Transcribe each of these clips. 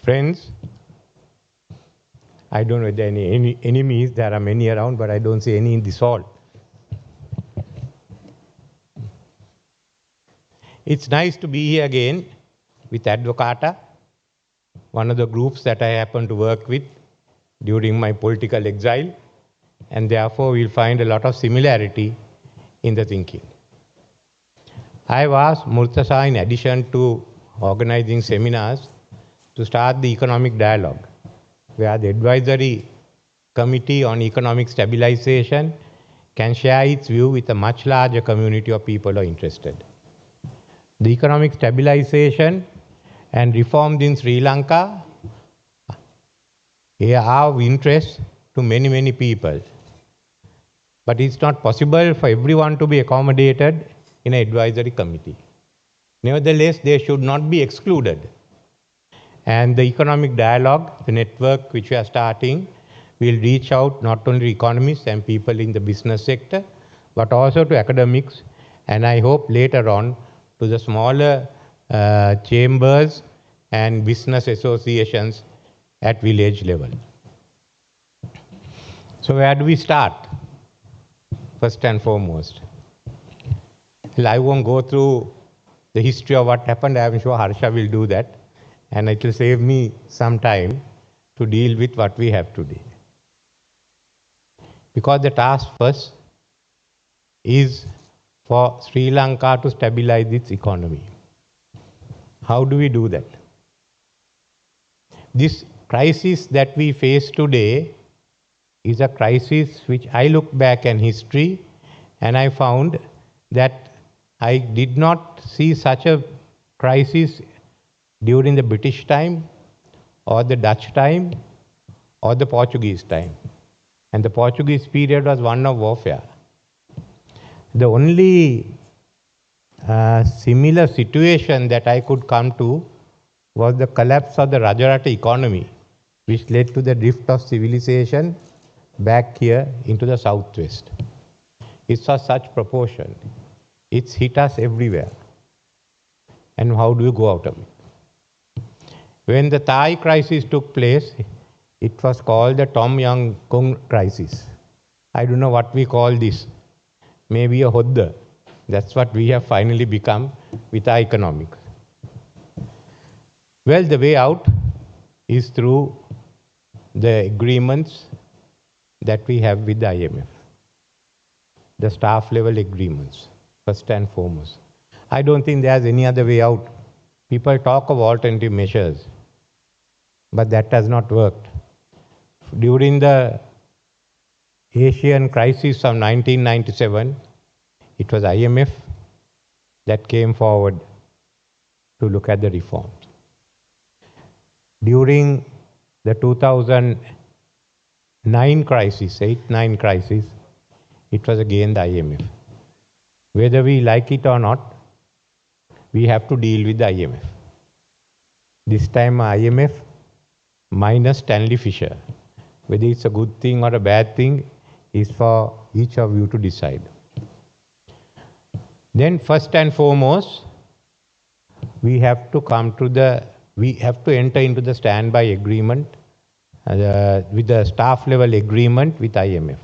Friends, I don't know whether any enemies, there are many around, but I don't see any in this hall. It's nice to be here again with Advocata, one of the groups that I happen to work with during my political exile, and therefore we'll find a lot of similarity in the thinking. I've asked Murtaza, in addition to organizing seminars, to start the economic dialogue, where the advisory committee on economic stabilization can share its view with a much larger community of people who are interested. The economic stabilization and reforms in Sri Lanka are of interest to many, many people. But it's not possible for everyone to be accommodated in an advisory committee. Nevertheless, they should not be excluded. And the economic dialogue, the network which we are starting, will reach out not only to economists and people in the business sector, but also to academics, and I hope later on to the smaller chambers and business associations at village level. So where do we start? First and foremost, well, I won't go through the history of what happened. I'm sure Harsha will do that, and it will save me some time to deal with what we have today. Because the task first is for Sri Lanka to stabilize its economy. How do we do that? This crisis that we face today is a crisis which I look back in history and I found that I did not see such a crisis during the British time or the Dutch time or the Portuguese time. And the Portuguese period was one of warfare. The only similar situation that I could come to was the collapse of the Rajarata economy, which led to the drift of civilization back here into the southwest. It's of such proportion. It's hit us everywhere. And how do you go out of it? When the Thai crisis took place, it was called the Tom Yum Goong crisis. I don't know what we call this. Maybe a hodda. That's what we have finally become with our economics. Well, the way out is through the agreements that we have with the IMF. The staff level agreements, first and foremost. I don't think there's any other way out. People talk of alternative measures, but that has not worked. During the Asian crisis of 1997, it was IMF that came forward to look at the reforms. During the 2009 crisis, 8-9 crisis, it was again the IMF. Whether we like it or not, we have to deal with the IMF. This time IMF minus Stanley Fischer. Whether it's a good thing or a bad thing is for each of you to decide. Then first and foremost, we have to enter into the standby agreement with the staff level agreement with IMF.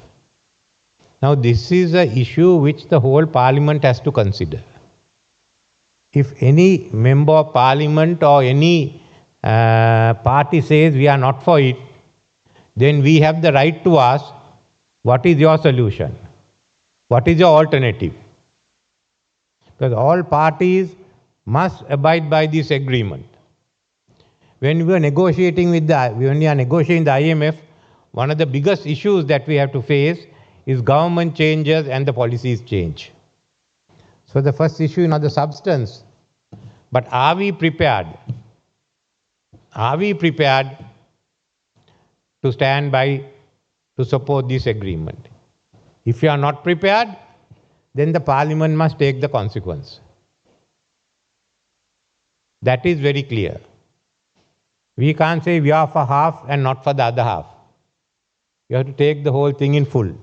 Now this is an issue which the whole parliament has to consider. If any member of parliament or any party says we are not for it, then we have the right to ask, what is your solution? What is your alternative? Because all parties must abide by this agreement. When we are negotiating with the IMF, one of the biggest issues that we have to face is government changes and the policies change. So the first issue is not the substance, but are we prepared? Are we prepared to stand by to support this agreement? If you are not prepared, then the parliament must take the consequence. That is very clear. We can't say we are for half and not for the other half. You have to take the whole thing in full.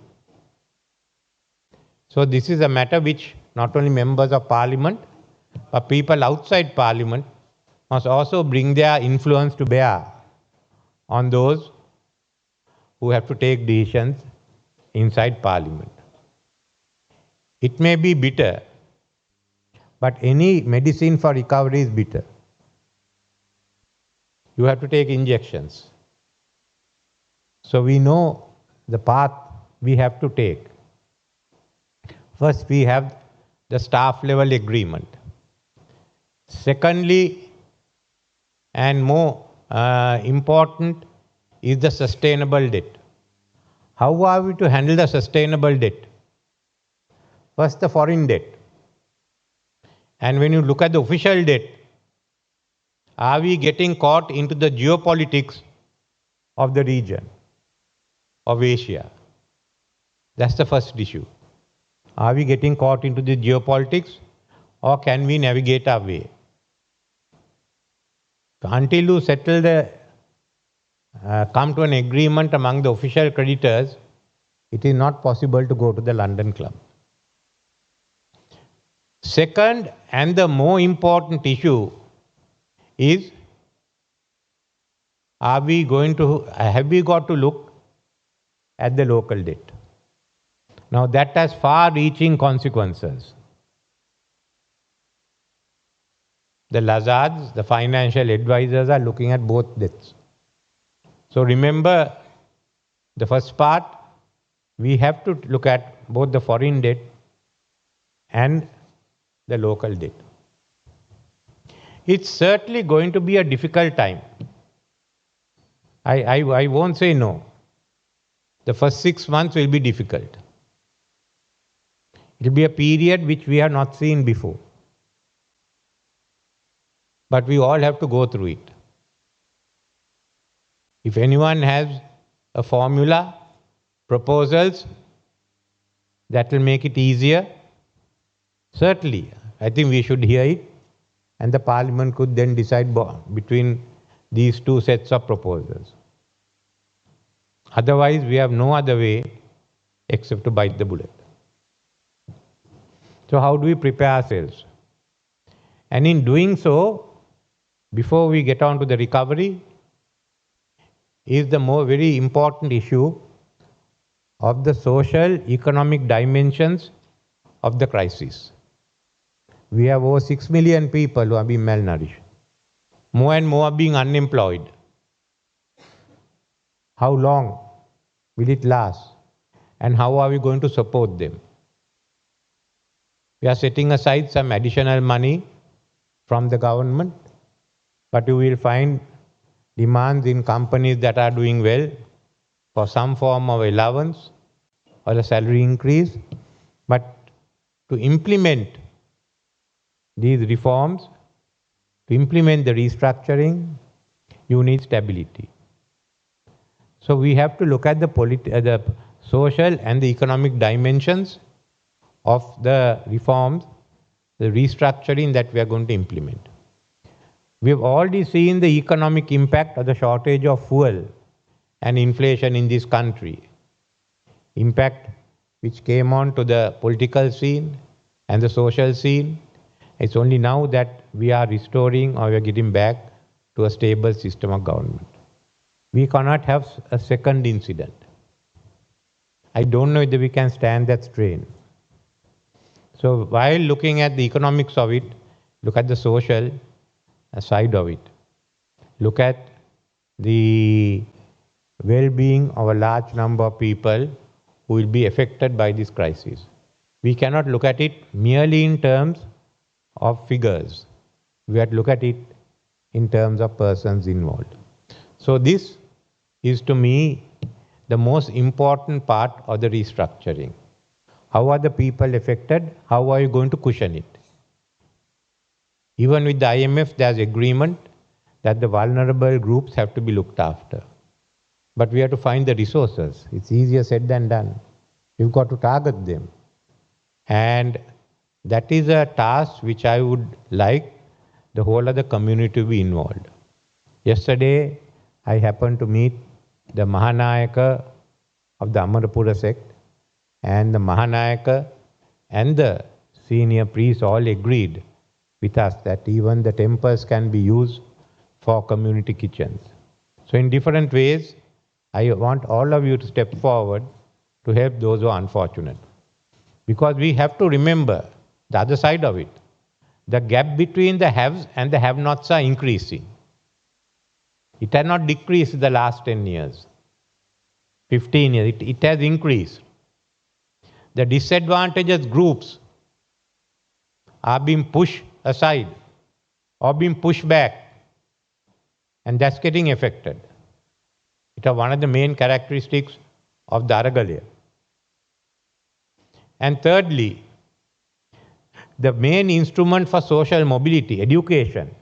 So this is a matter which not only members of parliament, but people outside parliament must also bring their influence to bear on those who have to take decisions inside Parliament. It may be bitter, but any medicine for recovery is bitter. You have to take injections. So we know the path we have to take. First, we have the staff level agreement. Secondly, and more important, is the sustainable debt. How are we to handle the sustainable debt? First, the foreign debt. And when you look at the official debt, are we getting caught into the geopolitics of the region, of Asia? That's the first issue. Are we getting caught into the geopolitics, or can we navigate our way? So until you settle come to an agreement among the official creditors, it is not possible to go to the London Club. Second, and the more important issue is, have we got to look at the local debt? Now that has far-reaching consequences. The Lazards, the financial advisors, are looking at both debts. So remember, the first part, we have to look at both the foreign debt and the local debt. It's certainly going to be a difficult time. I won't say no. The first 6 months will be difficult. It will be a period which we have not seen before. But we all have to go through it. If anyone has a formula, proposals that will make it easier, certainly, I think we should hear it, and the Parliament could then decide between these two sets of proposals. Otherwise, we have no other way except to bite the bullet. So how do we prepare ourselves? And in doing so, before we get on to the recovery, is the very important issue of the social, economic dimensions of the crisis. We have over 6 million people who are being malnourished. More and more are being unemployed. How long will it last? And how are we going to support them? We are setting aside some additional money from the government, but you will find demands in companies that are doing well for some form of allowance or a salary increase. But to implement these reforms, to implement the restructuring, you need stability. So we have to look at the social and the economic dimensions of the reforms, the restructuring that we are going to implement. We have already seen the economic impact of the shortage of fuel and inflation in this country. Impact which came on to the political scene and the social scene. It's only now that we are restoring or we are getting back to a stable system of government. We cannot have a second incident. I don't know whether we can stand that strain. So while looking at the economics of it, look at the social side of it. Look at the well-being of a large number of people who will be affected by this crisis. We cannot look at it merely in terms of figures. We have to look at it in terms of persons involved. So this is, to me, the most important part of the restructuring. How are the people affected? How are you going to cushion it? Even with the IMF, there's agreement that the vulnerable groups have to be looked after. But we have to find the resources. It's easier said than done. We've got to target them. And that is a task which I would like the whole of the community to be involved. Yesterday, I happened to meet the Mahanayaka of the Amarapura sect, and the Mahanayaka and the senior priests all agreed with us that even the temples can be used for community kitchens. So in different ways, I want all of you to step forward to help those who are unfortunate. Because we have to remember the other side of it. The gap between the haves and the have-nots are increasing. It has not decreased in the last 10 years, 15 years. It has increased. The disadvantaged groups are being pushed aside or being pushed back, and that's getting affected. It is one of the main characteristics of the Aragalaya. And thirdly, the main instrument for social mobility, education.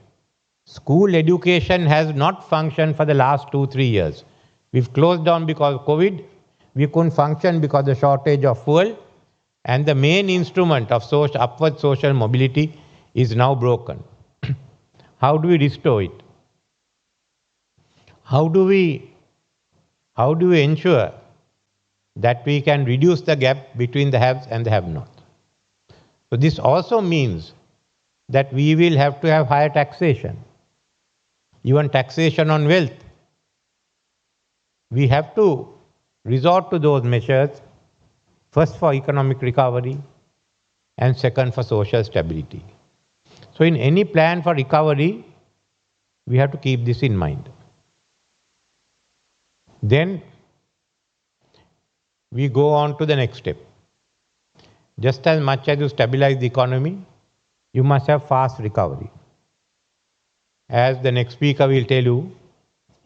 School education has not functioned for the last 2-3 years. We've closed down because of COVID. We couldn't function because of the shortage of fuel. And the main instrument of upward social mobility is now broken. How do we restore it? How do we ensure that we can reduce the gap between the haves and the have-nots? So this also means that we will have to have higher taxation, even taxation on wealth. We have to resort to those measures, first for economic recovery and second for social stability. So in any plan for recovery, we have to keep this in mind. Then we go on to the next step. Just as much as you stabilize the economy, you must have fast recovery. As the next speaker will tell you,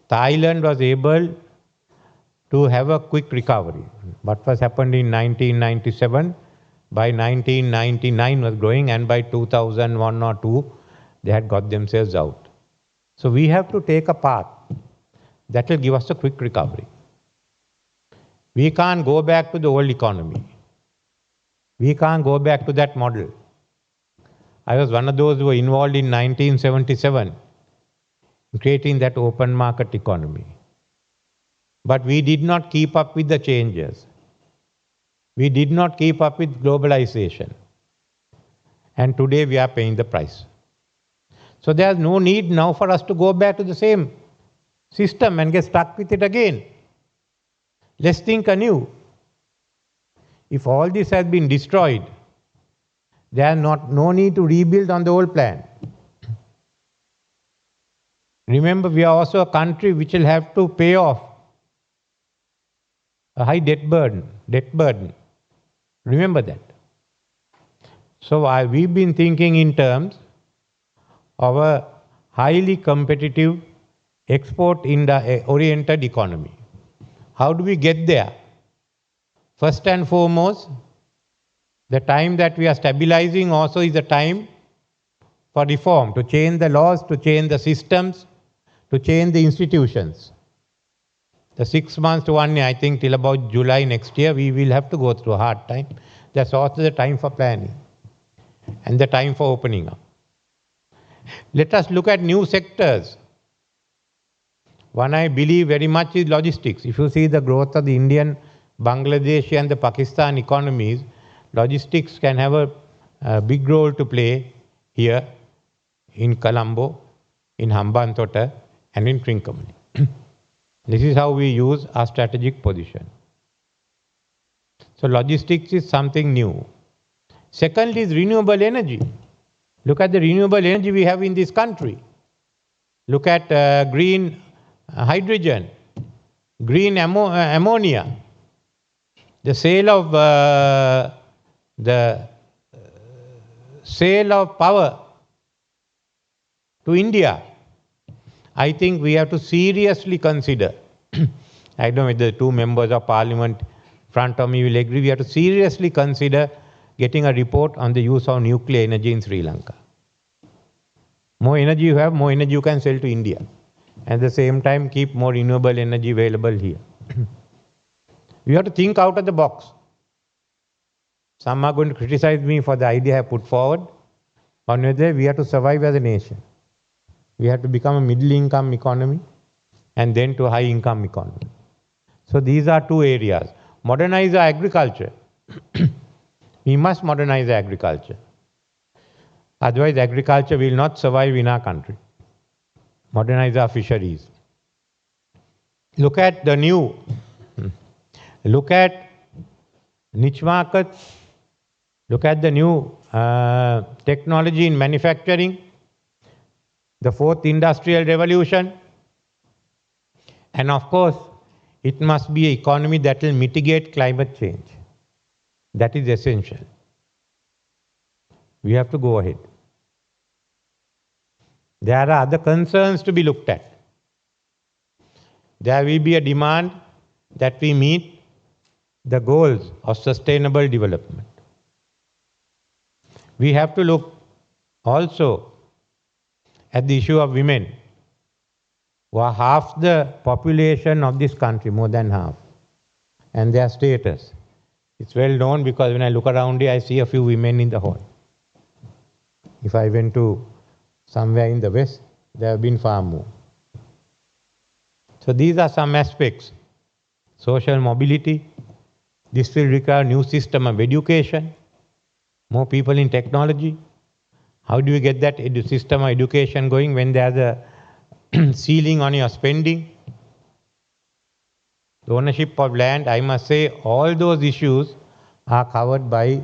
Thailand was able to have a quick recovery. What was happened in 1997, by 1999 was growing, and by 2001 or 2, they had got themselves out. So we have to take a path that will give us a quick recovery. We can't go back to the old economy. We can't go back to that model. I was one of those who were involved in 1977 in creating that open market economy. But we did not keep up with the changes. We did not keep up with globalization. And today we are paying the price. So there's no need now for us to go back to the same system and get stuck with it again. Let's think anew. If all this has been destroyed, there is no need to rebuild on the old plan. Remember, we are also a country which will have to pay off a high debt burden. Remember that. So we've been thinking in terms of a highly competitive export-oriented economy. How do we get there? First and foremost, the time that we are stabilizing also is the time for reform, to change the laws, to change the systems, to change the institutions. The 6 months to 1 year, I think till about July next year, we will have to go through a hard time. That's also the time for planning and the time for opening up. Let us look at new sectors. One I believe very much is logistics. If you see the growth of the Indian, Bangladeshi and the Pakistan economies, logistics can have a big role to play here in Colombo, in Hambantota and in Trincomalee. This is how we use our strategic position. So logistics is something new. Second is renewable energy. Look at the renewable energy we have in this country. Look at green hydrogen, green ammonia. The sale of power to India. I think we have to seriously consider. I don't know whether the two members of parliament in front of me will agree. We have to seriously consider getting a report on the use of nuclear energy in Sri Lanka. More energy you have, more energy you can sell to India. At the same time, keep more renewable energy available here. We have to think out of the box. Some are going to criticize me for the idea I put forward. On whether we have to survive as a nation. We have to become a middle income economy and then to a high income economy. So these are two areas. Modernize our agriculture. We must modernize agriculture. Otherwise, agriculture will not survive in our country. Modernize our fisheries. Look at the new, look at niche markets, look at the new technology in manufacturing, the fourth industrial revolution, and of course, it must be an economy that will mitigate climate change. That is essential. We have to go ahead. There are other concerns to be looked at. There will be a demand that we meet the goals of sustainable development. We have to look also at the issue of women, who are half the population of this country, more than half, and their status. It's well known because when I look around here, I see a few women in the hall. If I went to somewhere in the West, there have been far more. So these are some aspects. Social mobility. This will require a new system of education, more people in technology. How do you get that system of education going when there's a ceiling on your spending? The ownership of land, I must say, all those issues are covered by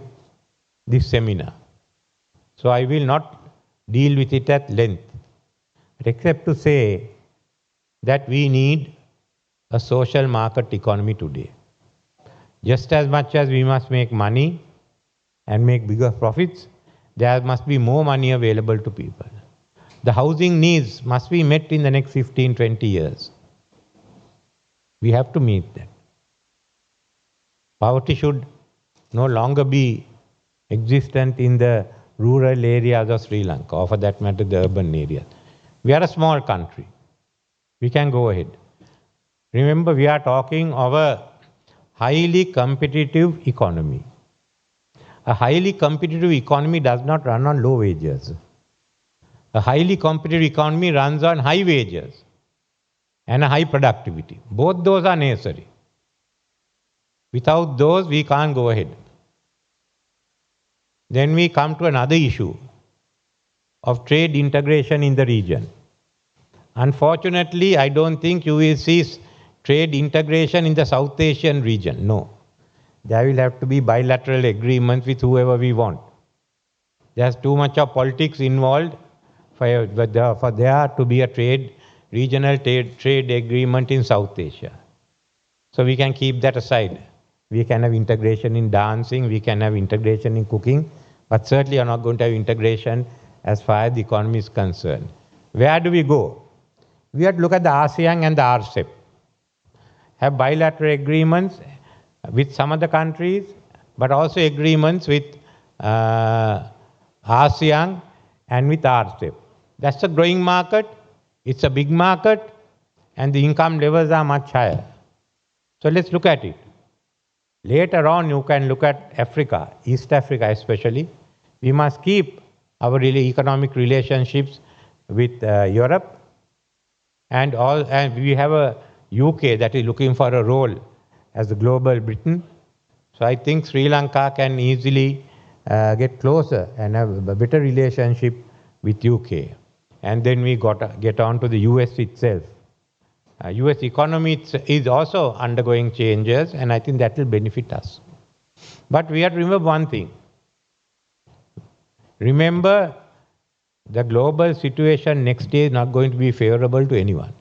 this seminar. So I will not deal with it at length, but except to say that we need a social market economy today. Just as much as we must make money and make bigger profits, there must be more money available to people. The housing needs must be met in the next 15, 20 years. We have to meet that. Poverty should no longer be existent in the rural areas of Sri Lanka, or for that matter, the urban areas. We are a small country. We can go ahead. Remember, we are talking of a highly competitive economy. A highly competitive economy does not run on low wages. A highly competitive economy runs on high wages and a high productivity. Both those are necessary. Without those, we can't go ahead. Then we come to another issue of trade integration in the region. Unfortunately, I don't think you will see trade integration in the South Asian region. No. There will have to be bilateral agreements with whoever we want. There's too much of politics involved for there to be a regional trade agreement in South Asia. So we can keep that aside. We can have integration in dancing, we can have integration in cooking, but certainly are not going to have integration as far as the economy is concerned. Where do we go? We have to look at the ASEAN and the RCEP. Have bilateral agreements with some of the countries, but also agreements with ASEAN and with RCEP. That's a growing market, it's a big market, and the income levels are much higher. So let's look at it. Later on, you can look at Africa, East Africa especially. We must keep our economic relationships with Europe, and we have a UK that is looking for a role as the global Britain. So I think Sri Lanka can easily get closer and have a better relationship with UK. And then we get on to the US itself. US economy is also undergoing changes, and I think that will benefit us. But we have to remember one thing. Remember, the global situation next year is not going to be favorable to anyone.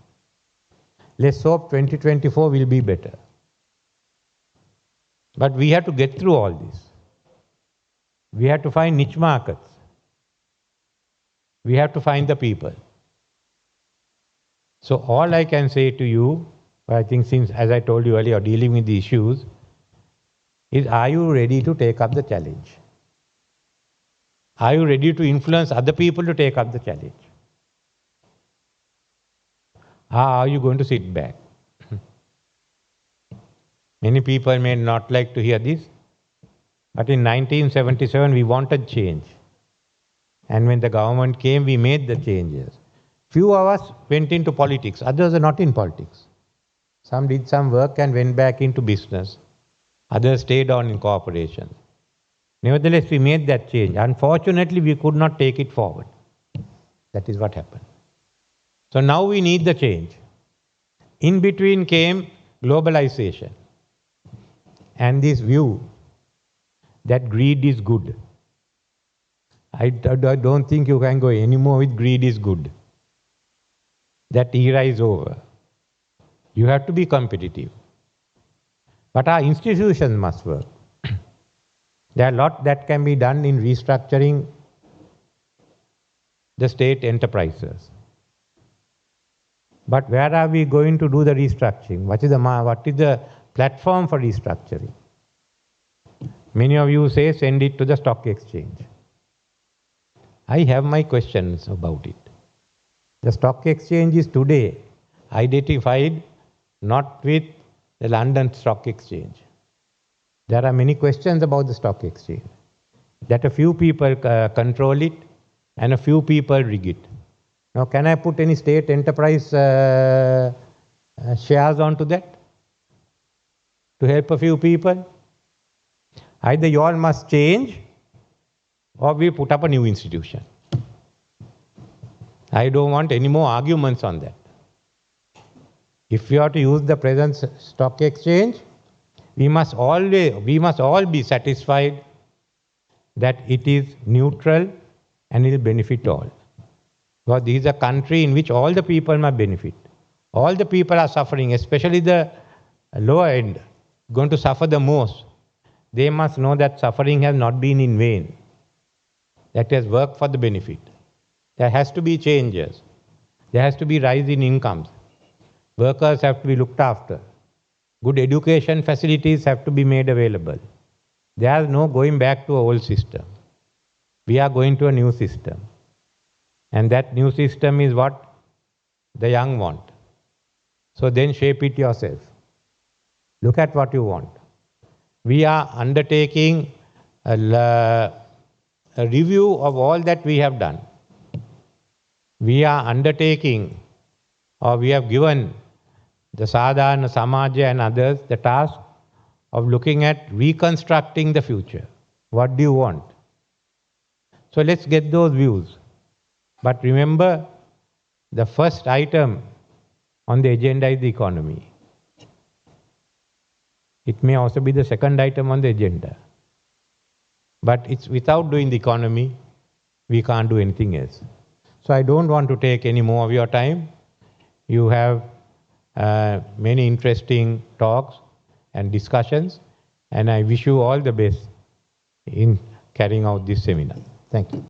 Let's hope 2024 will be better. But we have to get through all this. We have to find niche markets. We have to find the people. So all I can say to you, I think since, as I told you earlier, dealing with the issues, is are you ready to take up the challenge? Are you ready to influence other people to take up the challenge? Or are you going to sit back? Many people may not like to hear this, but in 1977 we wanted change. And when the government came, we made the changes. Few of us went into politics, others are not in politics. Some did some work and went back into business. Others stayed on in corporations. Nevertheless, we made that change. Unfortunately, we could not take it forward. That is what happened. So now we need the change. In between came globalization and this view that greed is good. I don't think you can go anymore with greed is good. That era is over. You have to be competitive. But our institutions must work. There are a lot that can be done in restructuring the state enterprises. But where are we going to do the restructuring? What is the platform for restructuring? Many of you say send it to the stock exchange. I have my questions about it. The stock exchange is today identified not with the London Stock Exchange. There are many questions about the stock exchange. That a few people control it and a few people rig it. Now, can I put any state enterprise shares onto that to help a few people? Either you all must change or we put up a new institution. I don't want any more arguments on that. If we are to use the present stock exchange, we must all be satisfied that it is neutral and it will benefit all. Because this is a country in which all the people must benefit. All the people are suffering, especially the lower end, going to suffer the most. They must know that suffering has not been in vain. That has worked for the benefit. There has to be changes. There has to be rise in incomes. Workers have to be looked after. Good education facilities have to be made available. There is no going back to an old system. We are going to a new system. And that new system is what the young want. So then shape it yourself. Look at what you want. We are undertaking a review of all that we have done. We are undertaking, or we have given the Sadhana, Samaja and others the task of looking at reconstructing the future. What do you want? So let's get those views. But remember, the first item on the agenda is the economy. It may also be the second item on the agenda. But it's without doing the economy, we can't do anything else. So I don't want to take any more of your time. You have many interesting talks and discussions, and I wish you all the best in carrying out this seminar. Thank you.